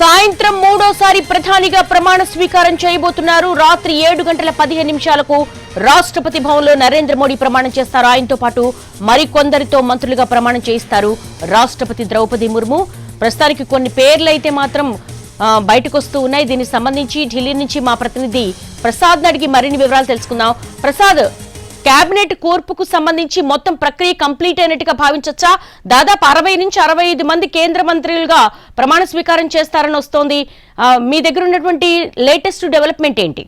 సాయంత్రం మూడోసారి ప్రధానిగా ప్రమాణ స్వీకారం చేయబోతున్నారు. రాత్రి 7:15 రాష్ట్రపతి భవన్లో నరేంద్ర మోడీ ప్రమాణం చేస్తారు. ఆయనతో పాటు మరికొందరితో మంత్రులుగా ప్రమాణం చేయిస్తారు రాష్ట్రపతి ద్రౌపది ముర్ము. ప్రస్తుతానికి కొన్ని పేర్లు అయితే మాత్రం బయటకు వస్తూ ఉన్నాయి. దీనికి సంబంధించి ఢిల్లీ నుంచి మా ప్రతినిధి ప్రసాద్ అడిగి మరిన్ని వివరాలు తెలుసుకుందాం. ప్రసాద్, కేబినెట్ కూర్పుకు సంబంధించి మొత్తం ప్రక్రియ కంప్లీట్ అయినట్టుగా భావించొచ్చా? దాదాపు 60 నుంచి 65 మంది కేంద్ర మంత్రులుగా ప్రమాణ స్వీకారం చేస్తారని వస్తోంది. మీ దగ్గర ఉన్నటువంటి లేటెస్ట్ డెవలప్మెంట్ ఏంటి?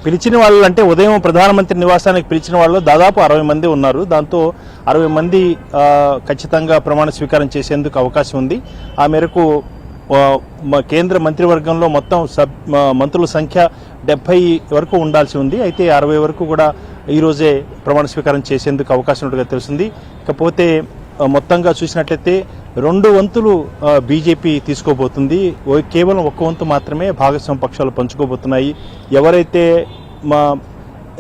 పిలిచిన వాళ్ళు అంటే ఉదయం ప్రధానమంత్రి నివాసానికి పిలిచిన వాళ్ళు దాదాపు 60 మంది ఉన్నారు. దాంతో 60 మంది ఖచ్చితంగా ప్రమాణ స్వీకారం చేసేందుకు అవకాశం ఉంది. ఆ మేరకు కేంద్ర మంత్రివర్గంలో మొత్తం మంత్రుల సంఖ్య 70 వరకు ఉండాల్సి ఉంది. అయితే 60 వరకు కూడా ఈ రోజే ప్రమాణ స్వీకారం చేసేందుకు అవకాశం ఉన్నట్టుగా తెలుస్తుంది. ఇకపోతే మొత్తంగా చూసినట్లయితే 2 వంతులు బీజేపీ తీసుకోబోతుంది. కేవలం 1 వంతు మాత్రమే భాగస్వామ్య పక్షాలు పంచుకోబోతున్నాయి. ఎవరైతే మా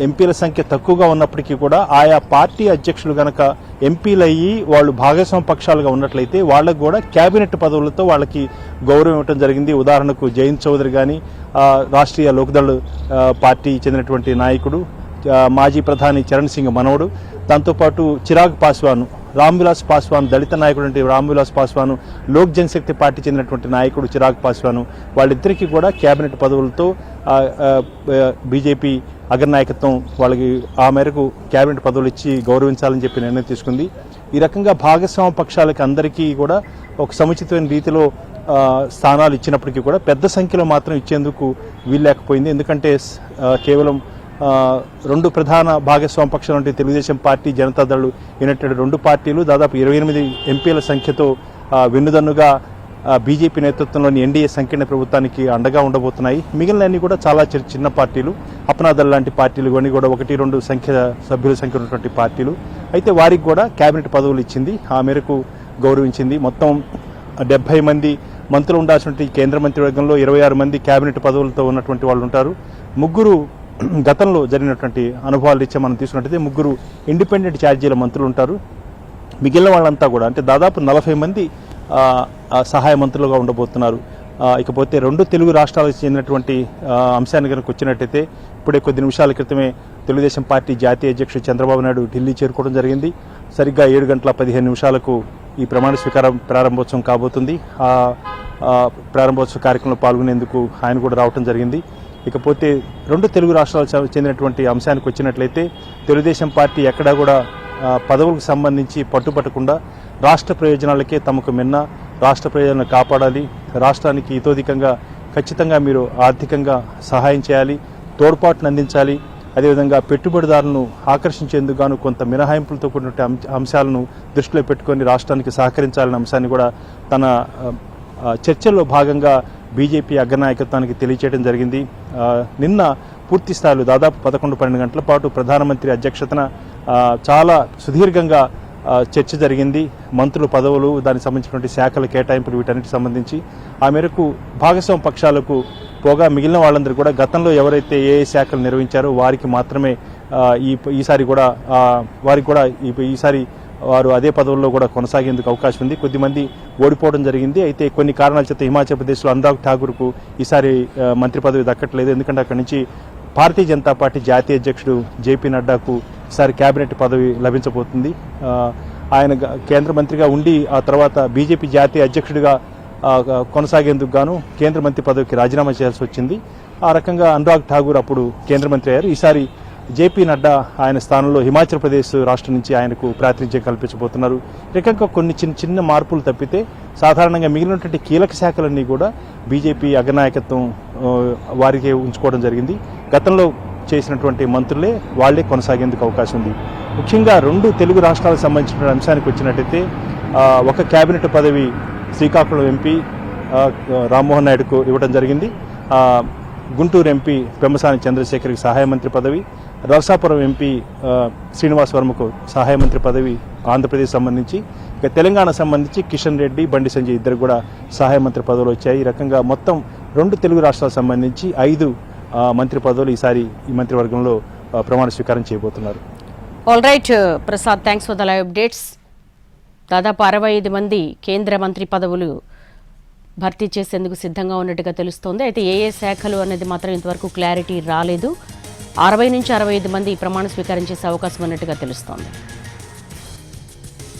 ఎంపీల సంఖ్య తక్కువగా ఉన్నప్పటికీ కూడా ఆయా పార్టీ అధ్యక్షులు గనక ఎంపీలు అయ్యి వాళ్ళు భాగస్వామ్య పక్షాలుగా ఉన్నట్లయితే వాళ్ళకు కూడా కేబినెట్ పదవులతో వాళ్ళకి గౌరవం ఇవ్వడం జరిగింది. ఉదాహరణకు జయంత్ చౌదరి కానీ రాష్ట్రీయ లోక్దళ్ పార్టీ చెందినటువంటి నాయకుడు, మాజీ ప్రధాని చరణ్ సింగ్ మనవడు, దాంతోపాటు చిరాగ్ పాస్వాన్, రామ్విలాస్ పాస్వాన్ దళిత నాయకుడు రామ్విలాస్ పాస్వాన్, లోక్ జనశక్తి పార్టీ చెందినటువంటి నాయకుడు చిరాగ్ పాస్వాన్, వాళ్ళిద్దరికీ కూడా కేబినెట్ పదవులతో బీజేపీ అగ్రనాయకత్వం వాళ్ళకి ఆ మేరకు కేబినెట్ పదవులు ఇచ్చి గౌరవించాలని చెప్పి నిర్ణయం తీసుకుంది. ఈ రకంగా భాగస్వామ్య పక్షాలకి అందరికీ కూడా ఒక సముచితమైన రీతిలో స్థానాలు ఇచ్చినప్పటికీ కూడా పెద్ద సంఖ్యలో మాత్రం ఇచ్చేందుకు వీల్లేకపోయింది. ఎందుకంటే కేవలం 2 ప్రధాన భాగస్వామ్య పక్షాలు అంటే తెలుగుదేశం పార్టీ, జనతాదళ్ యునైటెడ్ 2 పార్టీలు దాదాపు 28 ఎంపీల సంఖ్యతో వెన్నుదన్నుగా బీజేపీ నేతృత్వంలోని ఎన్డీఏ సంకీర్ణ ప్రభుత్వానికి అండగా ఉండబోతున్నాయి. మిగిలినన్ని కూడా చాలా చిన్న పార్టీలు, అప్నాదళ్ లాంటి పార్టీలు కొన్ని కూడా 1-2 సభ్యుల సంఖ్య ఉన్నటువంటి పార్టీలు. అయితే వారికి కూడా కేబినెట్ పదవులు ఇచ్చింది, ఆ మేరకు గౌరవించింది. మొత్తం 70 మంది మంత్రులు ఉండాల్సినటువంటి కేంద్ర మంత్రివర్గంలో 26 మంది కేబినెట్ పదవులతో ఉన్నటువంటి వాళ్ళు ఉంటారు. 3 గతంలో జరిగినటువంటి అనుభవాలు ఇచ్చే మనం తీసుకున్నట్టయితే 3 ఇండిపెండెంట్ ఛార్జీల మంత్రులు ఉంటారు. మిగిలిన వాళ్ళంతా కూడా అంటే దాదాపు 40 మంది సహాయ మంత్రులుగా ఉండబోతున్నారు. ఇకపోతే 2 తెలుగు రాష్ట్రాలకు చెందినటువంటి అంశాన్ని కనుక వచ్చినట్టయితే ఇప్పుడే కొద్ది నిమిషాల క్రితమే తెలుగుదేశం పార్టీ జాతీయ అధ్యక్షుడు చంద్రబాబు నాయుడు ఢిల్లీ చేరుకోవడం జరిగింది. సరిగ్గా 7:15 ఈ ప్రమాణ స్వీకారం ప్రారంభోత్సవం కాబోతుంది. ప్రారంభోత్సవ కార్యక్రమంలో పాల్గొనేందుకు ఆయన కూడా రావడం జరిగింది. ఇకపోతే 2 తెలుగు రాష్ట్రాలకు చెందినటువంటి అంశానికి వచ్చినట్లయితే తెలుగుదేశం పార్టీ ఎక్కడా కూడా పదవులకు సంబంధించి పట్టుపట్టకుండా రాష్ట్ర ప్రయోజనాలకే తమకు మిన్న, రాష్ట్ర ప్రయోజనాలను కాపాడాలి, రాష్ట్రానికి ఇతోధికంగా ఖచ్చితంగా మీరు ఆర్థికంగా సహాయం చేయాలి, తోడ్పాటును అందించాలి, అదేవిధంగా పెట్టుబడిదారులను ఆకర్షించేందుకు గాను కొంత మినహాయింపులతో కూడిన అంశాలను దృష్టిలో పెట్టుకొని రాష్ట్రానికి సహకరించాలనే అంశాన్ని కూడా తన చర్చల్లో భాగంగా బీజేపీ అగ్రనాయకత్వానికి తెలియచేయడం జరిగింది. నిన్న పూర్తి స్థాయిలో దాదాపు 11-12 గంటల పాటు ప్రధానమంత్రి అధ్యక్షతన చాలా సుదీర్ఘంగా చర్చ జరిగింది. మంత్రుల పదవులు, దానికి సంబంధించినటువంటి శాఖల కేటాయింపులు, వీటన్నిటికి సంబంధించి ఆ మేరకు భాగస్వామ్య పక్షాలకు పోగా మిగిలిన వాళ్ళందరూ కూడా గతంలో ఎవరైతే ఏ శాఖలు నిర్వహించారో వారికి మాత్రమే ఈసారి కూడా ఈసారి వారు అదే పదవుల్లో కూడా కొనసాగేందుకు అవకాశం ఉంది. కొద్దిమంది ఓడిపోవడం జరిగింది. అయితే కొన్ని కారణాల చేత హిమాచల్ ప్రదేశ్లో అనురాగ్ ఠాకూర్కు ఈసారి మంత్రి పదవి దక్కట్లేదు. ఎందుకంటే అక్కడి నుంచి భారతీయ జనతా పార్టీ జాతీయ అధ్యక్షుడు జేపీ నడ్డాకు ఈసారి కేబినెట్ పదవి లభించబోతుంది. ఆయన కేంద్ర మంత్రిగా ఉండి ఆ తర్వాత బీజేపీ జాతీయ అధ్యక్షుడిగా కొనసాగేందుకు గాను కేంద్ర మంత్రి పదవికి రాజీనామా చేయాల్సి వచ్చింది. ఆ రకంగా అనురాగ్ ఠాకూర్ అప్పుడు కేంద్ర మంత్రి అయ్యారు. ఈసారి జేపీ నడ్డా ఆయన స్థానంలో హిమాచల్ ప్రదేశ్ రాష్ట్రం నుంచి ఆయనకు ప్రాతినిధ్యం కల్పించబోతున్నారు. రకంగా కొన్ని చిన్న మార్పులు తప్పితే సాధారణంగా మిగిలినటువంటి కీలక శాఖలన్నీ కూడా బీజేపీ అగ్రనాయకత్వం వారికే ఉంచుకోవడం జరిగింది. గతంలో చేసినటువంటి మంత్రులే వాళ్లే కొనసాగేందుకు అవకాశం ఉంది. ముఖ్యంగా 2 తెలుగు రాష్ట్రాలకు సంబంధించిన అంశానికి వచ్చినట్టయితే ఒక కేబినెట్ పదవి శ్రీకాకుళం ఎంపీ రామ్మోహన్ నాయుడుకు ఇవ్వడం జరిగింది. గుంటూరు ఎంపీ పెమ్మసాని చంద్రశేఖర్కి సహాయ మంత్రి పదవి, నరసాపురం ఎంపీ శ్రీనివాస్ వర్మకు సహాయ మంత్రి పదవి ఆంధ్రప్రదేశ్ సంబంధించి, ఇక తెలంగాణ సంబంధించి కిషన్ రెడ్డి, బండి సంజయ్ ఇద్దరు కూడా సహాయ మంత్రి పదవులు వచ్చాయి. ఈ రకంగా మొత్తం 2 తెలుగు రాష్ట్రాలకు సంబంధించి 5 మంత్రి పదవులు ఈసారి ఈ మంత్రివర్గంలో ప్రమాణ స్వీకారం చేయబోతున్నారు. All right Prasad, thanks for the live updates. దాదాపు 65 మంది కేంద్ర మంత్రి పదవులు భర్తీ చేసేందుకు సిద్ధంగా ఉన్నట్టుగా తెలుస్తోంది. అయితే ఏ ఏ శాఖలు అనేది మాత్రం ఇంతవరకు క్లారిటీ రాలేదు. 60 నుంచి 65 మంది ప్రమాణ స్వీకారం చేసే అవకాశం ఉన్నట్టుగా తెలుస్తోంది.